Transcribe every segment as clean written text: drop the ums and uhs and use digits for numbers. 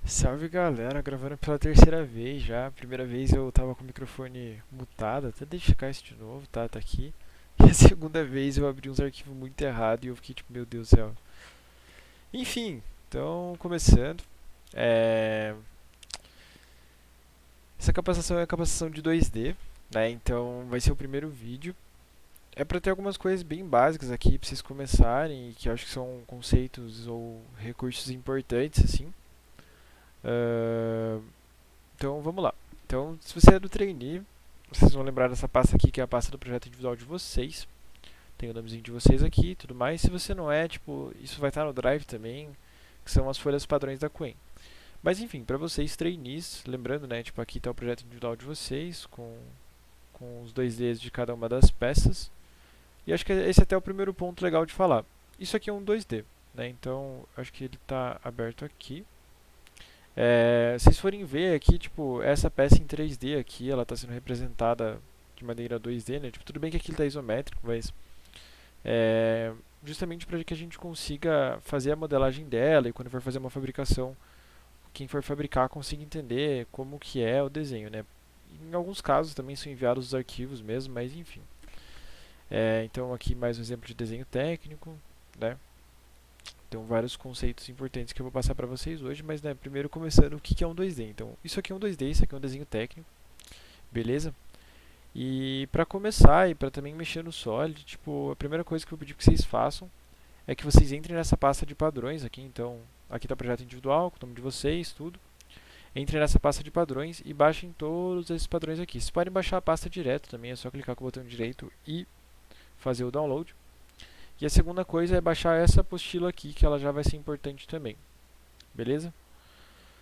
Salve galera, gravando pela terceira vez já. Primeira vez eu tava com o microfone mutado, até deixar isso de novo, tá? Tá aqui. E a segunda vez eu abri uns arquivos muito errados e eu fiquei tipo, meu Deus do céu. Enfim, então começando. É... Essa capacitação é a capacitação de 2D, né? Então vai ser o primeiro vídeo. É pra ter algumas coisas bem básicas aqui pra vocês começarem, que eu acho que são conceitos ou recursos importantes, assim. Ah, Então vamos lá. Então, se você é do trainee, vocês vão lembrar dessa pasta aqui, que é a pasta do projeto individual de vocês. Tem o nomezinho de vocês aqui e tudo mais. Se você não é, tipo, isso vai estar no Drive também, que são as folhas padrões da Quen. Mas enfim, para vocês trainees, lembrando, né, tipo, aqui está o projeto individual de vocês, com os 2Ds de cada uma das peças. E acho que esse é até o primeiro ponto legal de falar. Isso aqui é um 2D, né, então acho que ele está aberto aqui. Se vocês forem ver aqui, tipo, essa peça em 3D aqui, ela está sendo representada de maneira 2D, né? Tipo, tudo bem que aqui está isométrico, mas é, justamente para que a gente consiga fazer a modelagem dela e quando for fazer uma fabricação, quem for fabricar consiga entender como que é o desenho, né? Em alguns casos também são enviados os arquivos mesmo, mas enfim. Então aqui mais um exemplo de desenho técnico, né? Então vários conceitos importantes que eu vou passar para vocês hoje, mas né, primeiro começando o que é um 2D. Então isso aqui é um 2D, isso aqui é um desenho técnico, beleza? E para começar e para também mexer no Solid, tipo, a primeira coisa que eu vou pedir que vocês façam é que vocês entrem nessa pasta de padrões aqui. Então aqui está o projeto individual, com o nome de vocês, tudo. Entrem nessa pasta de padrões e baixem todos esses padrões aqui. Vocês podem baixar a pasta direto também, é só clicar com o botão direito e fazer o download. E a segunda coisa é baixar essa apostila aqui, que ela já vai ser importante também. Beleza?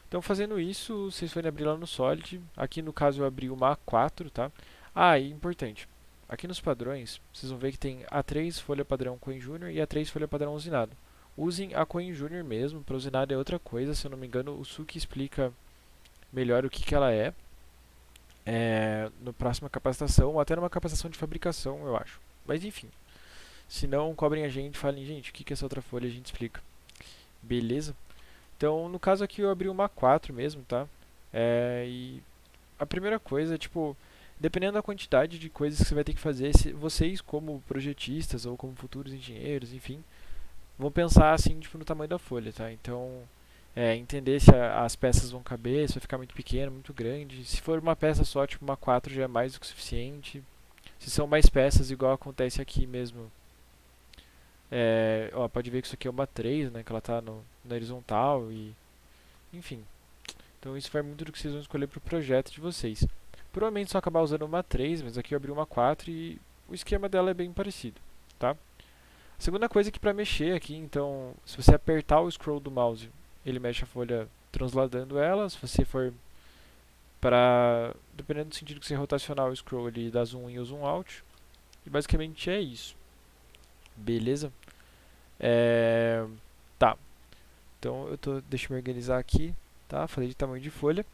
Então, fazendo isso, vocês forem abrir lá no Solid. Aqui no caso eu abri uma A4, tá? Ah, e importante. Aqui nos padrões, vocês vão ver que tem A3 folha padrão Coin Junior e A3 folha padrão usinado. Usem a Coin Junior mesmo, para usinado é outra coisa, se eu não me engano, o Suki explica melhor o que, que ela é no próxima capacitação, ou até numa capacitação de fabricação, eu acho. Mas enfim, se não, cobrem a gente, falem, gente, o que, que é essa outra folha, a gente explica. Beleza? Então, no caso aqui eu abri uma 4 mesmo, tá? E a primeira coisa, tipo, dependendo da quantidade de coisas que você vai ter que fazer, vocês como projetistas ou como futuros engenheiros, enfim, vão pensar assim, tipo, no tamanho da folha, tá? Então, entender se as peças vão caber, se vai ficar muito pequeno, muito grande. Se for uma peça só, tipo uma 4 já é mais do que o suficiente. Se são mais peças, igual acontece aqui mesmo, ó, pode ver que isso aqui é uma 3, né? Que ela está na horizontal e enfim. Então isso vai muito do que vocês vão escolher para o projeto de vocês. Provavelmente só acabar usando uma 3, mas aqui eu abri uma 4 e o esquema dela é bem parecido, tá? A segunda coisa é que para mexer aqui, então, se você apertar o scroll do mouse, ele mexe a folha transladando ela. Se você for para, dependendo do sentido que você rotacionar o scroll, ele dá zoom in ou zoom out. E basicamente é isso. Beleza? É... Tá. Então deixa eu me organizar aqui, tá? Falei de tamanho de folha.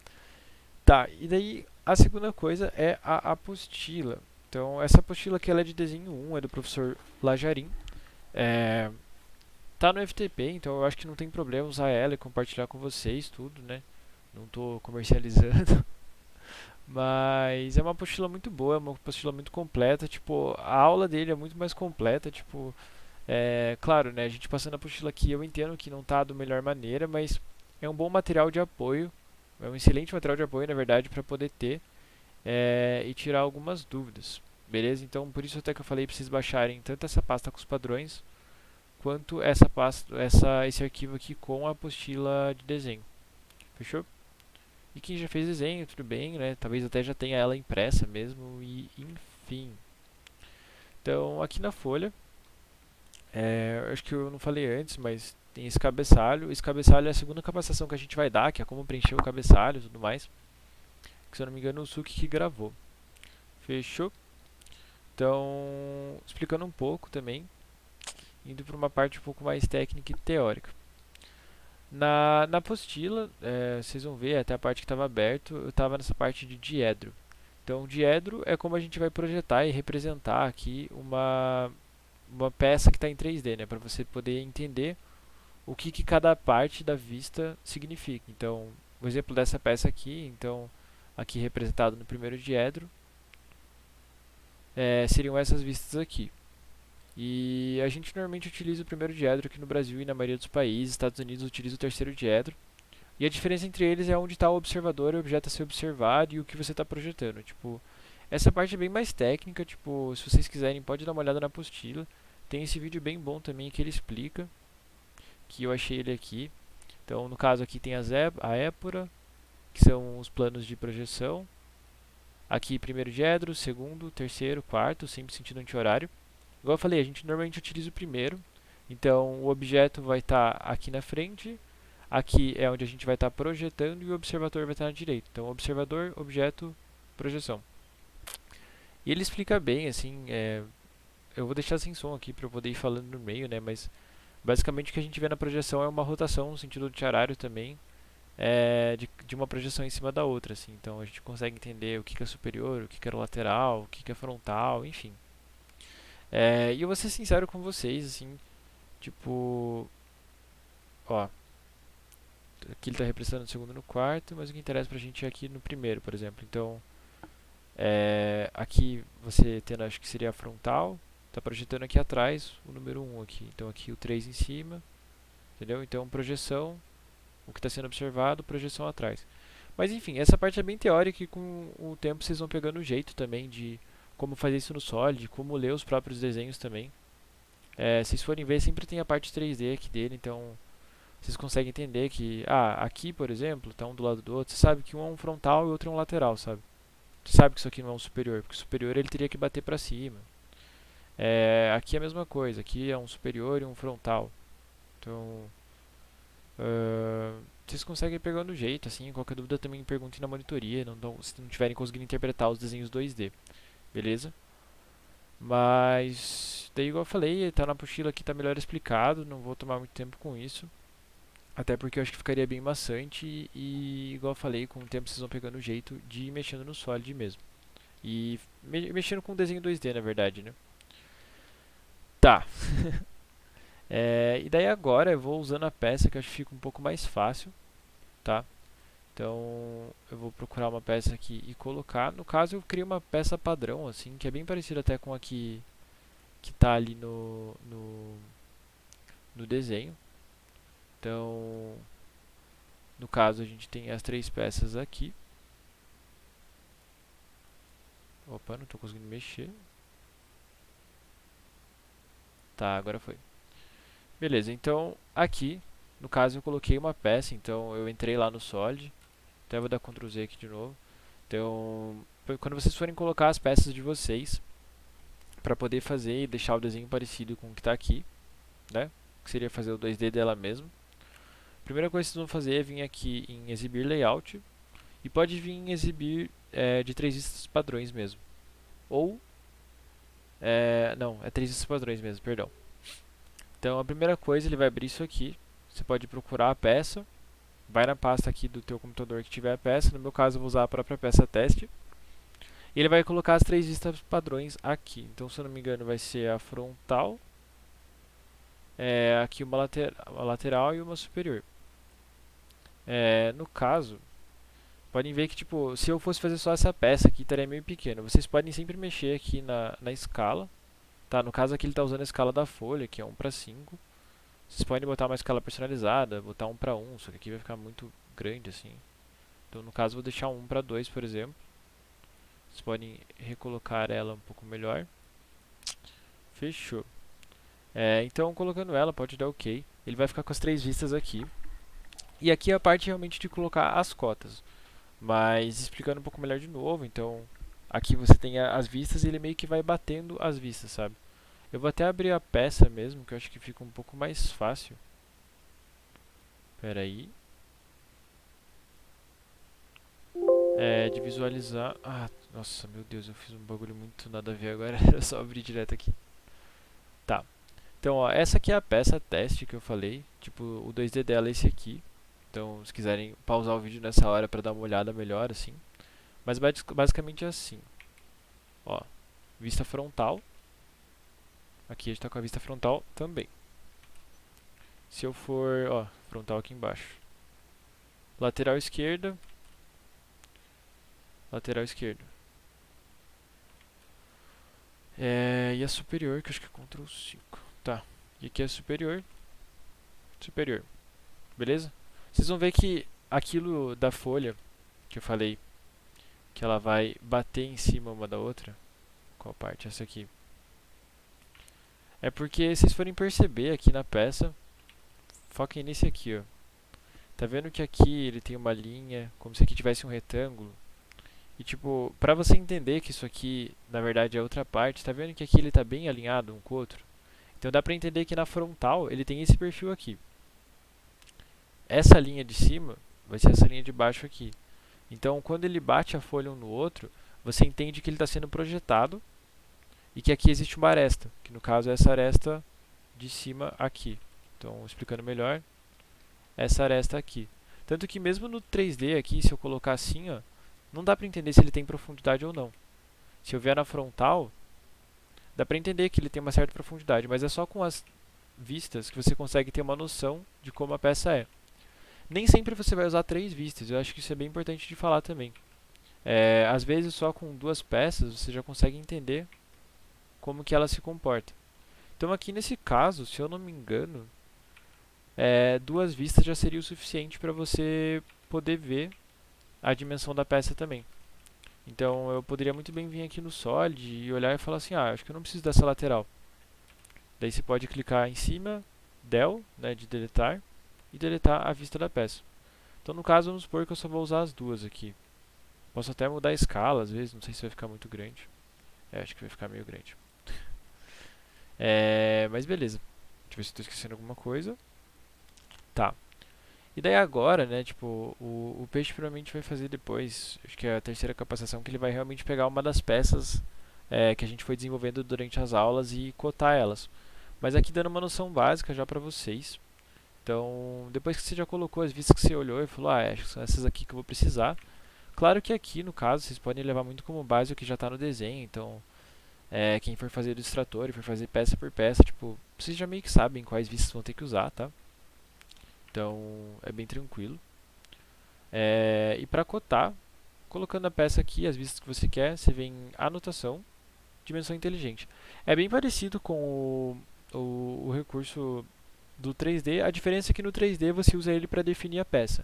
Tá, e daí a segunda coisa é a apostila. Então, essa apostila aqui ela é de desenho 1, é do professor Lajarin. É, tá no FTP, então eu acho que não tem problema usar ela e compartilhar com vocês tudo, né? Não estou comercializando. Mas é uma apostila muito boa, é uma apostila muito completa. Tipo, a aula dele é muito mais completa. Tipo, claro, né? A gente passando a apostila aqui, eu entendo que não tá da melhor maneira, mas é um bom material de apoio. É um excelente material de apoio, na verdade, para poder ter e tirar algumas dúvidas. Beleza? Então, por isso até que eu falei para vocês baixarem tanto essa pasta com os padrões, quanto essa pasta, esse arquivo aqui com a apostila de desenho. Fechou? E quem já fez desenho, tudo bem, né? Talvez até já tenha ela impressa mesmo, e enfim. Então, aqui na folha, acho que eu não falei antes, mas tem esse cabeçalho. Esse cabeçalho é a segunda capacitação que a gente vai dar, que é como preencher o cabeçalho e tudo mais. Que se eu não me engano, o Suki que gravou. Fechou? Então, explicando um pouco também, indo para uma parte um pouco mais técnica e teórica. Na apostila, vocês vão ver até a parte que estava aberto, eu estava nessa parte de diedro. Então, diedro é como a gente vai projetar e representar aqui uma peça que está em 3D, né, para você poder entender o que, que cada parte da vista significa. Então, o exemplo dessa peça aqui, então, aqui representado no primeiro diedro, seriam essas vistas aqui. E a gente normalmente utiliza o primeiro diedro aqui no Brasil e na maioria dos países. Estados Unidos utiliza o terceiro diedro. E a diferença entre eles é onde está o observador, o objeto a ser observado e o que você está projetando. Tipo, essa parte é bem mais técnica. Tipo, se vocês quiserem, pode dar uma olhada na apostila. Tem esse vídeo bem bom também que ele explica, que eu achei ele aqui. Então, no caso aqui tem a épora, que são os planos de projeção. Aqui primeiro diedro, segundo, terceiro, quarto, sempre sentido anti-horário. Igual eu falei, a gente normalmente utiliza o primeiro. Então, o objeto vai estar aqui na frente. Aqui é onde a gente vai estar projetando e o observador vai estar na direita. Então, observador, objeto, projeção. E ele explica bem, assim, eu vou deixar sem som aqui para eu poder ir falando no meio, né? Mas basicamente o que a gente vê na projeção é uma rotação no sentido anti-horário também, de uma projeção em cima da outra, assim. Então a gente consegue entender o que, que é superior, o que, que é lateral, o que, que é frontal, enfim. E eu vou ser sincero com vocês, assim, tipo, ó, aqui ele está representando no segundo e no quarto, mas o que interessa pra gente é aqui no primeiro, por exemplo. Então, aqui você tendo, acho que seria a frontal, está projetando aqui atrás o número 1 aqui. Então aqui o 3 em cima, entendeu? Então projeção, o que está sendo observado, projeção atrás. Mas enfim, essa parte é bem teórica e com o tempo vocês vão pegando o jeito também de como fazer isso no Solid, como ler os próprios desenhos também. Se vocês forem ver, sempre tem a parte 3D aqui dele, então vocês conseguem entender que, aqui por exemplo, está um do lado do outro, você sabe que um é um frontal e o outro é um lateral, sabe? Você sabe que isso aqui não é um superior, porque o superior ele teria que bater para cima. Aqui é a mesma coisa, aqui é um superior e um frontal. Então, vocês conseguem pegar no jeito, assim, qualquer dúvida também perguntem na monitoria, se não tiverem conseguindo interpretar os desenhos 2D, beleza? Mas, daí igual eu falei, tá na apostila aqui, tá melhor explicado, não vou tomar muito tempo com isso. Até porque eu acho que ficaria bem maçante e, igual eu falei, com o tempo vocês vão pegando o jeito de ir mexendo no Solid mesmo. E mexendo com o desenho 2D, na verdade, né? Tá. E daí agora eu vou usando a peça que eu acho que fica um pouco mais fácil, tá? Então eu vou procurar uma peça aqui e colocar. No caso eu crio uma peça padrão, assim, que é bem parecida até com a que tá ali no desenho. Então, no caso a gente tem as três peças aqui. Opa, não estou conseguindo mexer. Tá, agora foi. Beleza, então aqui, no caso eu coloquei uma peça, então eu entrei lá no Solid. Até vou dar Ctrl Z aqui de novo. Então, quando vocês forem colocar as peças de vocês, para poder fazer e deixar o desenho parecido com o que está aqui, né? Que seria fazer o 2D dela mesmo. A primeira coisa que vocês vão fazer é vir aqui em exibir layout e pode vir em exibir de 3 vistas padrões mesmo. Ou, não, é 3 vistas padrões mesmo, perdão. Então a primeira coisa, ele vai abrir isso aqui. Você pode procurar a peça, vai na pasta aqui do teu computador que tiver a peça. No meu caso eu vou usar a própria peça teste. E ele vai colocar as 3 vistas padrões aqui. Então se eu não me engano vai ser a frontal, aqui uma lateral e uma superior. No caso, podem ver que tipo, se eu fosse fazer só essa peça aqui, estaria meio pequeno. Vocês podem sempre mexer aqui na escala. Tá, no caso aqui ele está usando a escala da folha, que é 1:5. Vocês podem botar uma escala personalizada, botar 1:1, só que aqui vai ficar muito grande assim. Então no caso eu vou deixar 1:2, por exemplo. Vocês podem recolocar ela um pouco melhor. Fechou. Então colocando ela, pode dar OK. Ele vai ficar com as 3 vistas aqui. E aqui é a parte realmente de colocar as cotas. Mas explicando um pouco melhor de novo, então aqui você tem as vistas e ele meio que vai batendo as vistas, sabe? Eu vou até abrir a peça mesmo, que eu acho que fica um pouco mais fácil. Espera aí. De visualizar. Nossa, meu Deus, eu fiz um bagulho muito nada a ver agora. Eu só abri direto aqui. Tá. Então, ó, essa aqui é a peça teste que eu falei. Tipo, o 2D dela é esse aqui. Então, se quiserem pausar o vídeo nessa hora para dar uma olhada melhor, assim. Mas basicamente é assim. Ó, vista frontal. Aqui a gente está com a vista frontal também. Se eu for, ó, frontal aqui embaixo. Lateral esquerda, lateral esquerdo. E a superior, que eu acho que é Ctrl 5. Tá. E aqui é superior, superior. Beleza? Vocês vão ver que aquilo da folha que eu falei, que ela vai bater em cima uma da outra. Qual parte? Essa aqui. É porque vocês forem perceber aqui na peça, foquem nesse aqui, ó. Tá vendo que aqui ele tem uma linha, como se aqui tivesse um retângulo? E tipo, pra você entender que isso aqui, na verdade, é outra parte, tá vendo que aqui ele tá bem alinhado um com o outro? Então dá pra entender que na frontal ele tem esse perfil aqui. Essa linha de cima vai ser essa linha de baixo aqui. Então quando ele bate a folha um no outro, você entende que ele está sendo projetado e que aqui existe uma aresta, que no caso é essa aresta de cima aqui. Então, explicando melhor, essa aresta aqui. Tanto que mesmo no 3D aqui, se eu colocar assim, ó, não dá para entender se ele tem profundidade ou não. Se eu vier na frontal, dá para entender que ele tem uma certa profundidade, mas é só com as vistas que você consegue ter uma noção de como a peça é. Nem sempre você vai usar 3 vistas, eu acho que isso é bem importante de falar também. Às vezes só com 2 peças você já consegue entender como que ela se comporta. Então aqui nesse caso, se eu não me engano, 2 vistas já seria o suficiente para você poder ver a dimensão da peça também. Então eu poderia muito bem vir aqui no Solid e olhar e falar assim, acho que eu não preciso dessa lateral. Daí você pode clicar em cima, del, né, de deletar, e deletar a vista da peça. Então no caso, vamos supor que eu só vou usar as duas aqui. Posso até mudar a escala, às vezes, não sei se vai ficar muito grande. Acho que vai ficar meio grande. Mas beleza. Deixa eu ver se estou esquecendo alguma coisa. Tá. E daí agora, né, tipo, o peixe provavelmente vai fazer depois, acho que é a terceira capacitação, que ele vai realmente pegar uma das peças que a gente foi desenvolvendo durante as aulas e cotar elas. Mas aqui dando uma noção básica já para vocês. Então, depois que você já colocou as vistas que você olhou e falou, acho que são essas aqui que eu vou precisar. Claro que aqui, no caso, vocês podem levar muito como base o que já está no desenho, então quem for fazer do extrator e for fazer peça por peça, tipo, vocês já meio que sabem quais vistas vão ter que usar, tá? Então é bem tranquilo. E para cotar, colocando a peça aqui, as vistas que você quer, você vem anotação, dimensão inteligente. É bem parecido com o recurso do 3D, a diferença é que no 3D você usa ele para definir a peça,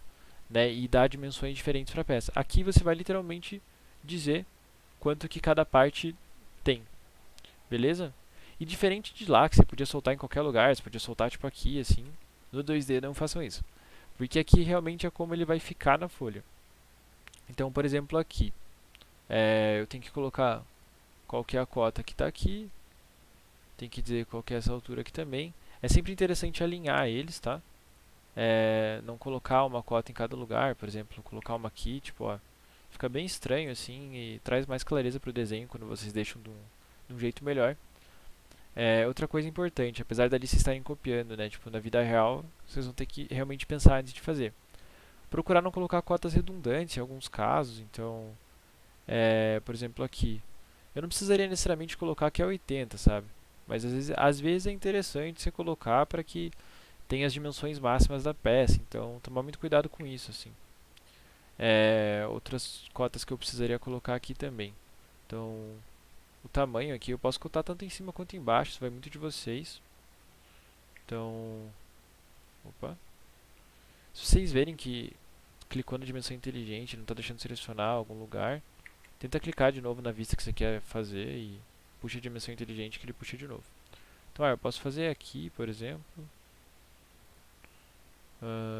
né, e dar dimensões diferentes para a peça. Aqui você vai literalmente dizer quanto que cada parte tem, beleza? E diferente de lá, que você podia soltar em qualquer lugar, você podia soltar tipo aqui, assim, no 2D não façam isso. Porque aqui realmente é como ele vai ficar na folha. Então, por exemplo, aqui, eu tenho que colocar qual que é a cota que está aqui, tem que dizer qual que é essa altura aqui também. É sempre interessante alinhar eles, tá? Não colocar uma cota em cada lugar, por exemplo, colocar uma aqui, tipo, ó, fica bem estranho assim e traz mais clareza para o desenho quando vocês deixam de um jeito melhor. Outra coisa importante, apesar da lista estarem copiando, né, tipo, na vida real, vocês vão ter que realmente pensar antes de fazer. Procurar não colocar cotas redundantes em alguns casos, então, por exemplo, aqui, eu não precisaria necessariamente colocar que é 80, sabe? Mas às vezes é interessante você colocar para que tenha as dimensões máximas da peça, então tomar muito cuidado com isso, assim. Outras cotas que eu precisaria colocar aqui também. Então, o tamanho aqui eu posso cotar tanto em cima quanto embaixo, isso vai muito de vocês. Então, opa. Se vocês verem que clicou na dimensão inteligente não está deixando selecionar algum lugar, tenta clicar de novo na vista que você quer fazer e puxa a dimensão inteligente que ele puxa de novo. Então, eu posso fazer aqui, por exemplo.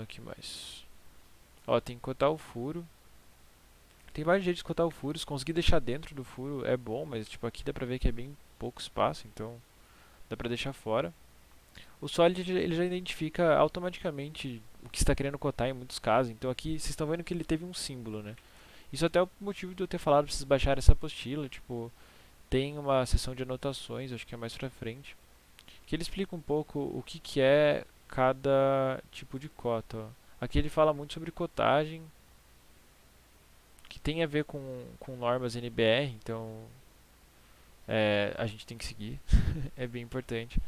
Que mais? Ó, tem que cotar o furo. Tem vários jeitos de cotar o furo. Se conseguir deixar dentro do furo é bom, mas tipo aqui dá pra ver que é bem pouco espaço, então dá pra deixar fora. O Solid ele já identifica automaticamente o que está querendo cotar em muitos casos. Então aqui vocês estão vendo que ele teve um símbolo, né? Isso até é o motivo de eu ter falado para vocês baixarem essa apostila. Tipo, tem uma seção de anotações, acho que é mais pra frente, que ele explica um pouco o que, que é cada tipo de cota. Ó. Aqui ele fala muito sobre cotagem, que tem a ver com normas NBR, então a gente tem que seguir, é bem importante.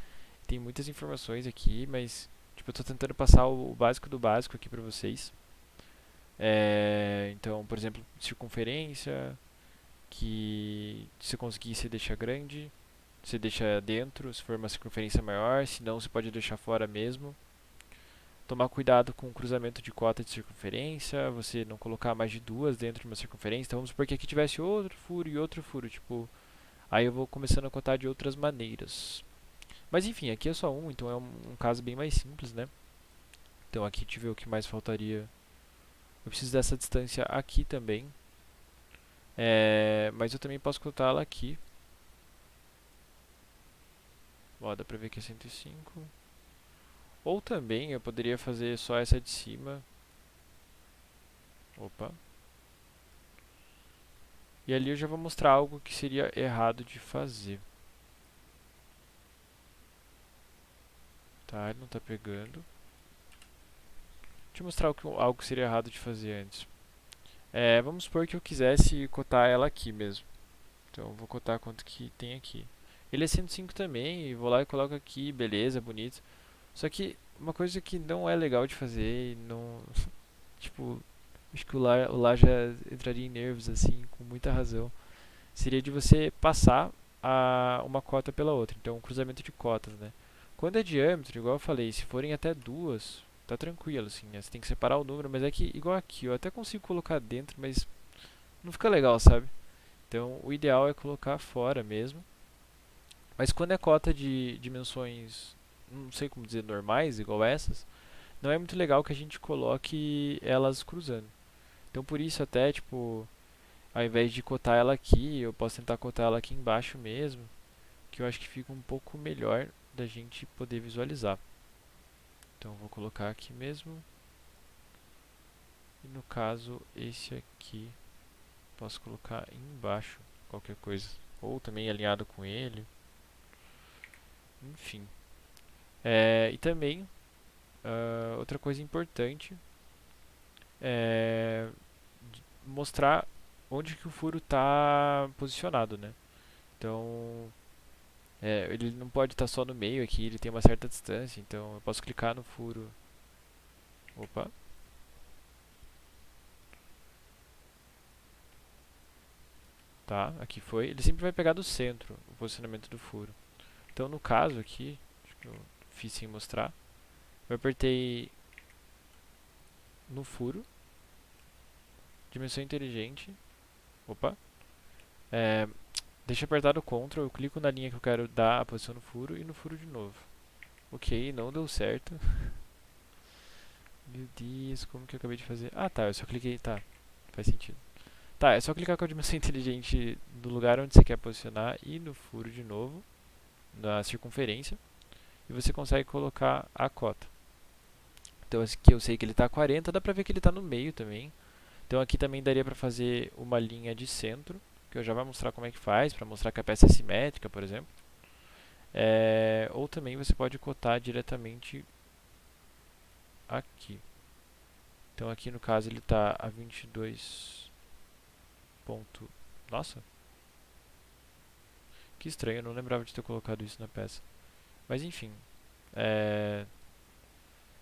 Tem muitas informações aqui, mas tipo, Tipo, eu tô tentando passar o básico do básico aqui pra vocês. Então, por exemplo, circunferência, que se conseguir você deixa grande, você deixa dentro, se for uma circunferência maior, se não você pode deixar fora mesmo. Tomar cuidado com o cruzamento de cota de circunferência, você não colocar mais de duas dentro de uma circunferência. Então vamos supor que aqui tivesse outro furo e outro furo, tipo, aí eu vou começando a cotar de outras maneiras. Mas enfim, aqui é só um, então é um caso bem mais simples, né? Então aqui deixa eu ver o que mais faltaria. Eu preciso dessa distância aqui também. Mas eu também posso cotar ela aqui. Ó, dá pra ver que é 105. Ou também eu poderia fazer só essa de cima. Opa. E ali eu já vou mostrar algo que seria errado de fazer. Tá, ele não tá pegando. Deixa eu mostrar algo que seria errado de fazer antes. Vamos supor que eu quisesse cotar ela aqui mesmo. Então eu vou cotar quanto que tem aqui. Ele é 105 também, e vou lá e coloco aqui, beleza, bonito. Só que uma coisa que não é legal de fazer, e não, tipo, acho que o Lá já entraria em nervos assim, com muita razão, seria de você passar uma cota pela outra. Então, um cruzamento de cotas, né? Quando é diâmetro, igual eu falei, se forem até duas, tá tranquilo, assim, né? Você tem que separar o número, mas é que, igual aqui, eu até consigo colocar dentro, mas não fica legal, sabe? Então, o ideal é colocar fora mesmo. Mas quando é cota de dimensões, não sei como dizer, normais, igual essas, não é muito legal que a gente coloque elas cruzando. Então, por isso até, tipo, ao invés de cotar ela aqui, eu posso tentar cotar ela aqui embaixo mesmo, que eu acho que fica um pouco melhor da gente poder visualizar. Então, eu vou colocar aqui mesmo. E no caso, esse aqui, posso colocar embaixo, qualquer coisa. Ou também alinhado com ele. Enfim. E também, outra coisa importante é mostrar onde que o furo está posicionado, né? Então, ele não pode estar só no meio aqui, ele tem uma certa distância, então eu posso clicar no furo. Opa. Tá, aqui foi. Ele sempre vai pegar do centro o posicionamento do furo. Então, no caso aqui, acho que eu fiz sem mostrar, eu apertei no furo, dimensão inteligente. Opa. É, deixa apertado o Ctrl, eu clico na linha que eu quero dar a posição no furo e no furo de novo. Ok, não deu certo. Meu Deus, como que eu acabei de fazer? Ah, tá, eu só cliquei, tá, faz sentido. Tá, é só clicar com a dimensão inteligente no lugar onde você quer posicionar e no furo de novo, na circunferência, e você consegue colocar a cota. Então aqui eu sei que ele está a 40, dá pra ver que ele está no meio também. Então aqui também daria pra fazer uma linha de centro, que eu já vou mostrar como é que faz, para mostrar que a peça é simétrica, por exemplo. Ou também você pode cotar diretamente aqui. Então aqui no caso ele está a 22 ponto... Nossa, que estranho, eu não lembrava de ter colocado isso na peça. Mas enfim,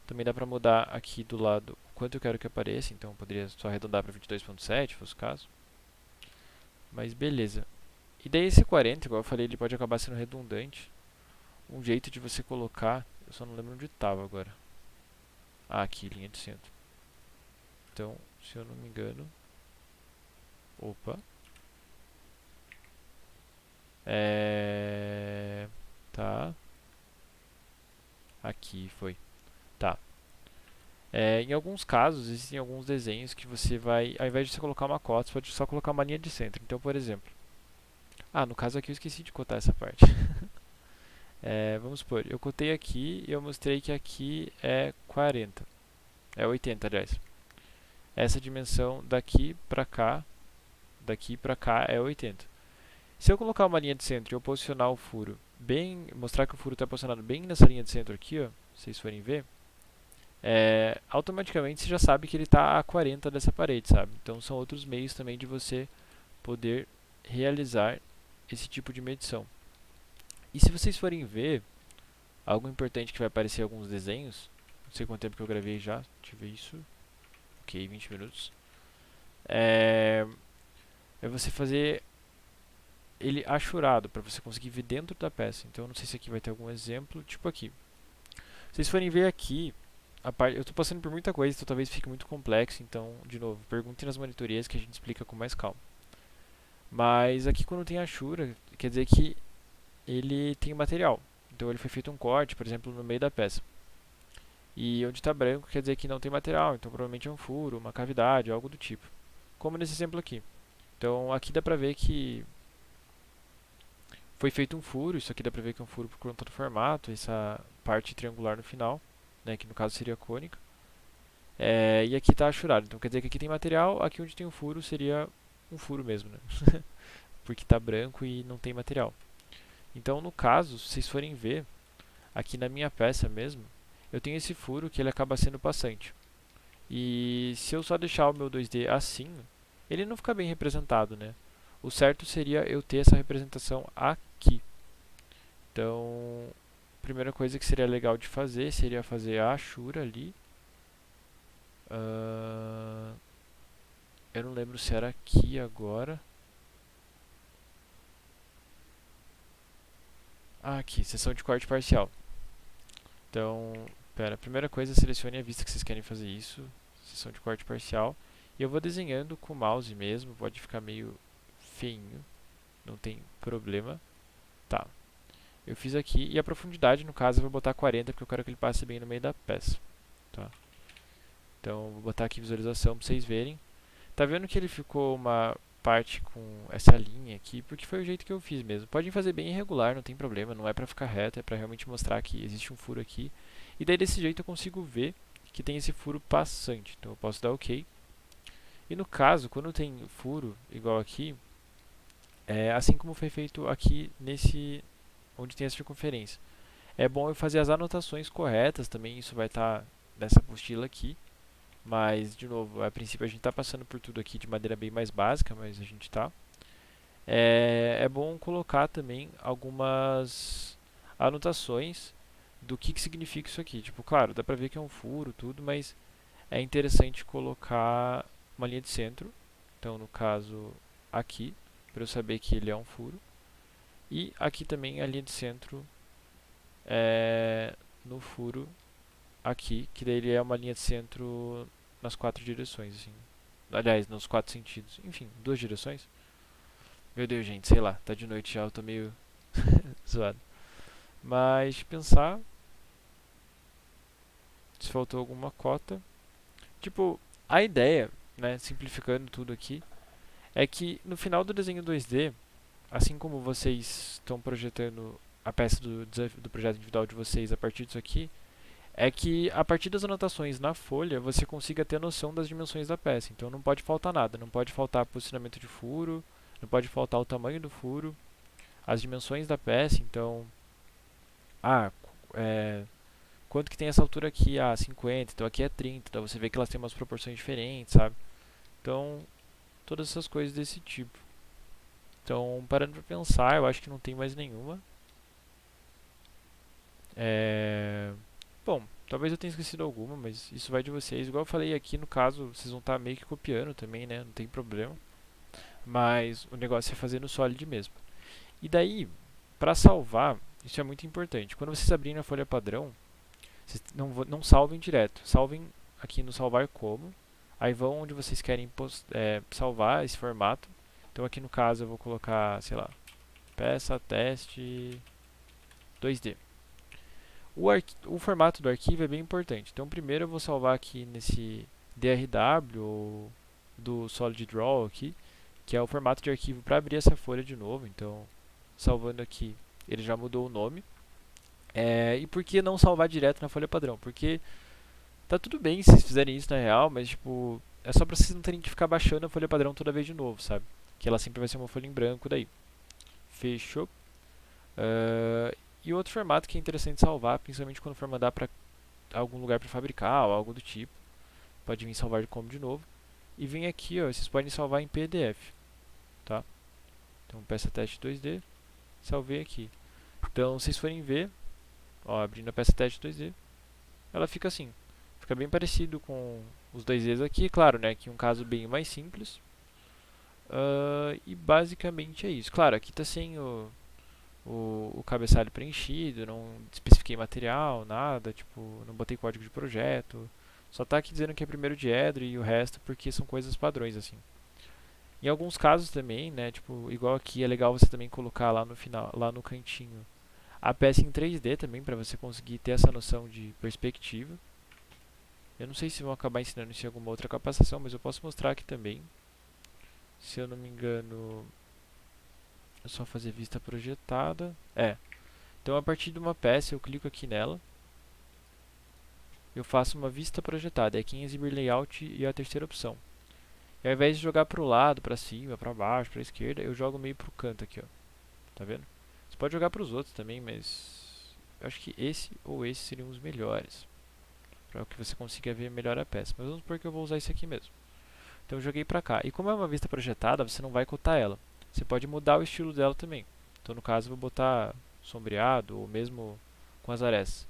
também dá pra mudar aqui do lado o quanto eu quero que apareça, então eu poderia só arredondar para 22.7, se fosse o caso. Mas beleza. E daí esse 40, igual eu falei, ele pode acabar sendo redundante. Um jeito de você colocar, eu só não lembro onde estava agora. Ah, aqui, linha de centro. Então, se eu não me engano... Opa. Tá. Aqui foi. Tá. Em alguns casos, existem alguns desenhos que você vai, ao invés de você colocar uma cota, você pode só colocar uma linha de centro. Então, por exemplo... Ah, no caso aqui eu esqueci de cotar essa parte. Vamos supor, eu cotei aqui e eu mostrei que aqui é 40. É 80, aliás. Essa dimensão daqui pra cá é 80. Se eu colocar uma linha de centro e eu posicionar o furo bem, mostrar que o furo está posicionado bem nessa linha de centro aqui, ó, se vocês forem ver, automaticamente você já sabe que ele está a 40 dessa parede, sabe? Então são outros meios também de você poder realizar esse tipo de medição. E se vocês forem ver, algo importante que vai aparecer em alguns desenhos sei quanto tempo que eu gravei já. Deixa eu ver isso. Ok, 20 minutos. É, é você fazer ele achurado, para você conseguir ver dentro da peça. Então, eu não sei se aqui vai ter algum exemplo, tipo aqui. Se vocês forem ver aqui, eu estou passando por muita coisa, então talvez fique muito complexo. Então, de novo, perguntem nas monitorias que a gente explica com mais calma. Mas aqui quando tem achura, quer dizer que ele tem material. Então ele foi feito um corte, por exemplo, no meio da peça. E onde está branco quer dizer que não tem material, então provavelmente é um furo, uma cavidade, algo do tipo. Como nesse exemplo aqui. Então aqui dá pra ver que foi feito um furo, isso aqui dá pra ver que é um furo por conta do formato, essa parte triangular no final, né, que no caso seria cônica. E aqui está achurado, então quer dizer que aqui tem material, aqui onde tem um furo seria um furo mesmo, né? Porque está branco e não tem material. Então no caso, se vocês forem ver, aqui na minha peça mesmo, eu tenho esse furo que ele acaba sendo passante. E se eu só deixar o meu 2D assim, ele não fica bem representado, né? O certo seria eu ter essa representação aqui. Então, a primeira coisa que seria legal de fazer seria fazer a achura ali. Eu não lembro se era aqui agora. Aqui, seção de corte parcial. Então, a primeira coisa, selecione a vista que vocês querem fazer isso. Seção de corte parcial. E eu vou desenhando com o mouse mesmo, pode ficar meio feinho, não tem problema. Tá, eu fiz aqui, e a profundidade no caso eu vou botar 40, porque eu quero que ele passe bem no meio da peça. Tá. Então, vou botar aqui visualização para vocês verem. Tá vendo que ele ficou uma parte com essa linha aqui, porque foi o jeito que eu fiz mesmo. Podem fazer bem irregular, não tem problema, não é para ficar reto, é para realmente mostrar que existe um furo aqui. E daí desse jeito eu consigo ver que tem esse furo passante. Então eu posso dar OK. E no caso, quando tem furo igual aqui, assim como foi feito aqui nesse onde tem essa circunferência. É bom eu fazer as anotações corretas também, isso vai estar nessa apostila aqui. Mas, de novo, a princípio a gente está passando por tudo aqui de maneira bem mais básica, mas a gente está. É bom colocar também algumas anotações do que significa isso aqui. Tipo, claro, dá pra ver que é um furo, tudo, mas é interessante colocar uma linha de centro. Então, no caso, aqui, para eu saber que ele é um furo. E aqui também a linha de centro no furo aqui, que daí ele é uma linha de centro nas 4 direções, assim. Aliás, nos 4 sentidos. Enfim, 2 direções. Meu Deus, gente, sei lá, tá de noite já, eu tô meio zoado. Mas pensar se faltou alguma cota. Tipo, a ideia, né, simplificando tudo aqui, é que no final do desenho 2D, assim como vocês estão projetando a peça do projeto individual de vocês a partir disso aqui, é que a partir das anotações na folha você consiga ter noção das dimensões da peça. Então não pode faltar nada, não pode faltar posicionamento de furo, não pode faltar o tamanho do furo, as dimensões da peça. Então, ah, é, quanto que tem essa altura aqui? Ah, 50, então aqui é 30. Então você vê que elas têm umas proporções diferentes, sabe? Então, todas essas coisas desse tipo. Então, parando para pensar, eu acho que não tem mais nenhuma. Bom, talvez eu tenha esquecido alguma, mas isso vai de vocês. Igual eu falei aqui, no caso, vocês vão estar meio que copiando também, né? Não tem problema. Mas o negócio é fazer no Solid mesmo. E daí, para salvar, isso é muito importante. Quando vocês abrirem a folha padrão, vocês não salvem direto. Salvem aqui no salvar como. Aí vão onde vocês querem salvar esse formato. Então aqui no caso eu vou colocar, sei lá, peça, teste, 2D. O formato do arquivo é bem importante. Então primeiro eu vou salvar aqui nesse DRW ou do SolidDraw aqui, que é o formato de arquivo para abrir essa folha de novo. Então, salvando aqui, ele já mudou o nome. E por que não salvar direto na folha padrão? Porque tá tudo bem se vocês fizerem isso na real, mas tipo, é só para vocês não terem que ficar baixando a folha padrão toda vez de novo, sabe? Que ela sempre vai ser uma folha em branco daí. Fechou. E outro formato que é interessante salvar, principalmente quando for mandar para algum lugar para fabricar ou algo do tipo, pode vir salvar como de novo. E vem aqui, ó, vocês podem salvar em PDF, tá? Então peça teste 2D, salvei aqui. Então, se vocês forem ver, ó, abrindo a peça teste 2D, ela fica assim. Fica bem parecido com os 2Ds aqui, claro, né? Aqui um caso bem mais simples. E basicamente é isso. Claro, aqui está sem o cabeçalho preenchido, não especifiquei material, nada, tipo, não botei código de projeto. Só está aqui dizendo que é primeiro diedro e o resto porque são coisas padrões, assim. Em alguns casos também, né, tipo, igual aqui é legal você também colocar lá no final, lá no cantinho, a peça em 3D também para você conseguir ter essa noção de perspectiva. Eu não sei se vão acabar ensinando isso em alguma outra capacitação, mas eu posso mostrar aqui também. Se eu não me engano, é só fazer vista projetada. Então a partir de uma peça eu clico aqui nela, eu faço uma vista projetada, é aqui em exibir layout e a terceira opção. E ao invés de jogar para o lado, para cima, para baixo, para a esquerda, eu jogo meio para o canto aqui, ó. Tá vendo? Você pode jogar para os outros também, mas eu acho que esse ou esse seriam os melhores, para que você consiga ver melhor a peça. Mas vamos supor que eu vou usar esse aqui mesmo. Então eu joguei para cá. E como é uma vista projetada, você não vai cotar ela. Você pode mudar o estilo dela também. Então no caso eu vou botar sombreado ou mesmo com as arestas.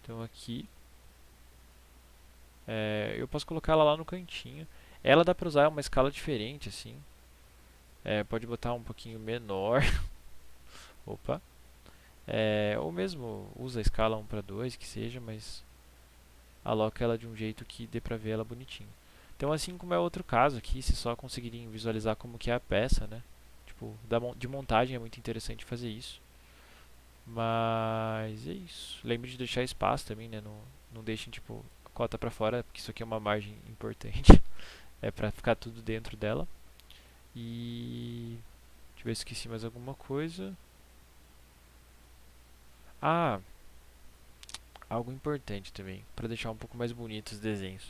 Então aqui eu posso colocar ela lá no cantinho. Ela dá para usar uma escala diferente assim. Pode botar um pouquinho menor. Opa. Ou mesmo usa a escala 1:2 que seja, mas aloca ela de um jeito que dê pra ver ela bonitinho. Então assim como é outro caso aqui, se só conseguirem visualizar como que é a peça, né? Tipo, de montagem é muito interessante fazer isso. Mas é isso. Lembre de deixar espaço também, né? Não deixem tipo cota pra fora, porque isso aqui é uma margem importante. É pra ficar tudo dentro dela. E deixa eu ver se esqueci mais alguma coisa. Ah, algo importante também, para deixar um pouco mais bonito os desenhos.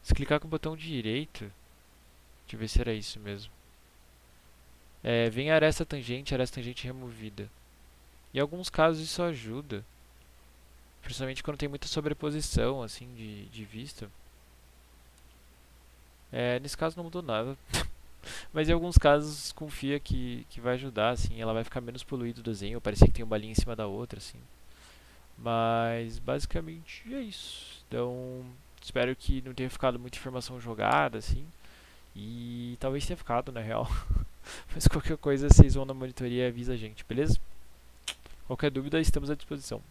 Se clicar com o botão direito, deixa eu ver se era isso mesmo. Vem aresta tangente removida. Em alguns casos isso ajuda, principalmente quando tem muita sobreposição assim de vista. Nesse caso não mudou nada, mas em alguns casos confia que vai ajudar, assim, ela vai ficar menos poluído o desenho, parecia que tem uma linha em cima da outra, assim. Mas basicamente é isso. Então, espero que não tenha ficado muita informação jogada, assim. E talvez tenha ficado, na real. Mas qualquer coisa, vocês vão na monitoria e avisa a gente, beleza? Qualquer dúvida, estamos à disposição.